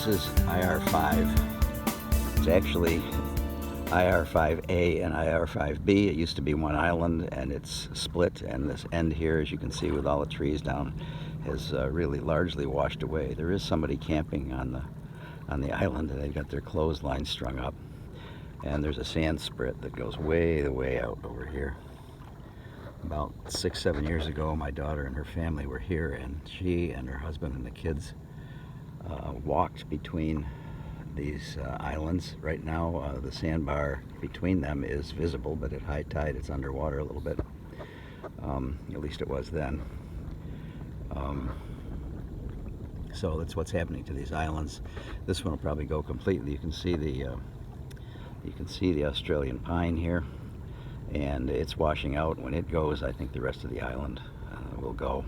This is IR5. It's actually IR5A and IR5B. It used to be one island, and it's split, and this end here, as you can see with all the trees down, has really largely washed away. There is somebody camping on the island, and they've got their clotheslines strung up, and there's a sand spit that goes way out over here. About 6-7 years ago, my daughter and her family were here, and she and her husband and the kids walked between these islands. Right now the sandbar between them is visible, but at high tide it's underwater a little bit. At least it was then. So that's what's happening to these islands. This one will probably go completely. You can see the Australian pine here, and it's washing out. When it goes, I think the rest of the island will go.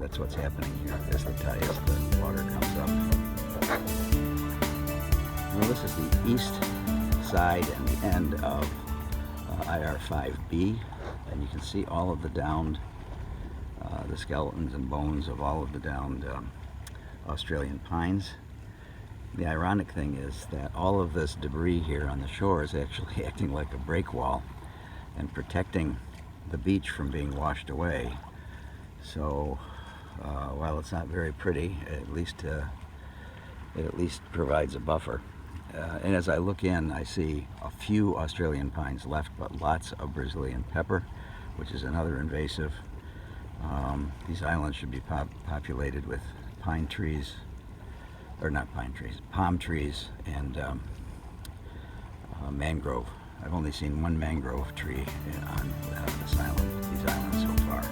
That's what's happening here as the water comes up. Well, this is the east side and the end of IR5B, and you can see all of the downed, the skeletons and bones of all of the downed Australian pines. The ironic thing is that all of this debris here on the shore is actually acting like a break wall and protecting the beach from being washed away. So while it's not very pretty, it at least provides a buffer. And as I look in, I see a few Australian pines left, but lots of Brazilian pepper, which is another invasive. These islands should be populated with pine trees, or not pine trees, palm trees, and mangrove. I've only seen one mangrove tree on these islands so far.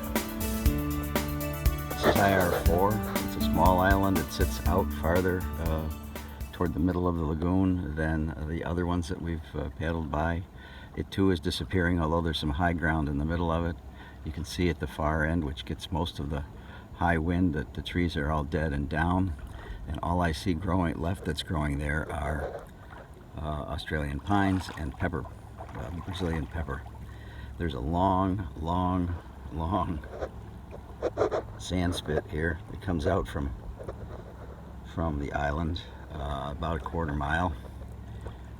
This is IR4. It's a small island. It sits out farther toward the middle of the lagoon than the other ones that we've paddled by. It too is disappearing, although there's some high ground in the middle of it. You can see at the far end, which gets most of the high wind, that the trees are all dead and down, and all I see left that's growing there are Australian pines and pepper, Brazilian pepper. There's a long sand spit here that comes out from the island, about a quarter mile,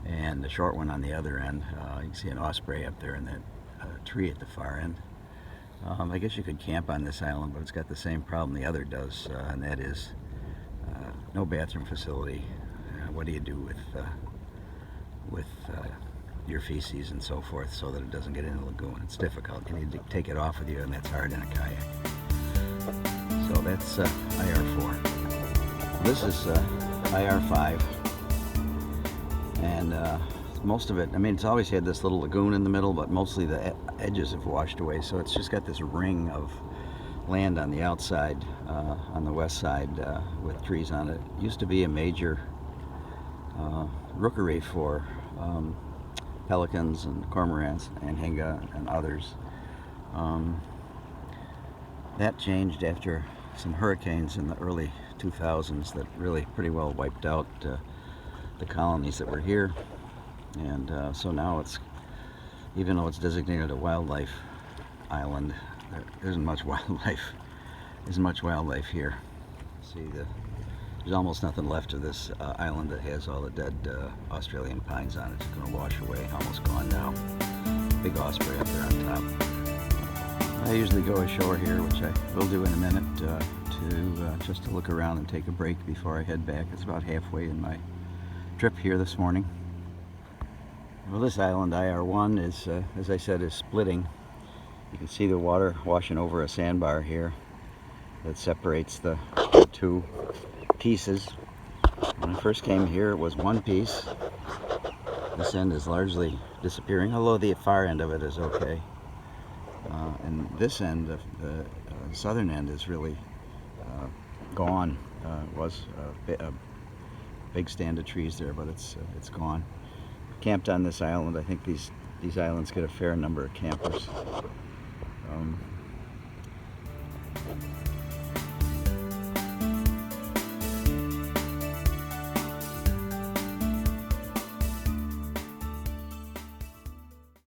and the short one on the other end. You can see an osprey up there in that tree at the far end. I guess you could camp on this island, but it's got the same problem the other does, and that is no bathroom facility. What do you do with your feces and so forth so that it doesn't get in the lagoon? It's difficult. You need to take it off with you, and that's hard in a kayak. So that's IR4. This is IR5, and most of it, I mean, it's always had this little lagoon in the middle, but mostly the edges have washed away, so it's just got this ring of land on the outside, on the west side, with trees on it. It used to be a major rookery for pelicans and cormorants and hinga and others. That changed after some hurricanes in the early 2000s that really pretty well wiped out the colonies that were here, and so now it's, even though it's designated a wildlife island, there isn't much wildlife here. See, there's almost nothing left of this island that has all the dead Australian pines on it. It's going to wash away, almost gone now. Big osprey up there on top. I usually go ashore here, which I will do in a minute, just to look around and take a break before I head back. It's about halfway in my trip here this morning. Well, this island, IR1, is, as I said, is splitting. You can see the water washing over a sandbar here that separates the two pieces. When I first came here, it was one piece. This end is largely disappearing, although the far end of it is okay. And this end, the southern end, is really gone. It was a big stand of trees there, but it's gone. Camped on this island. I think these islands get a fair number of campers.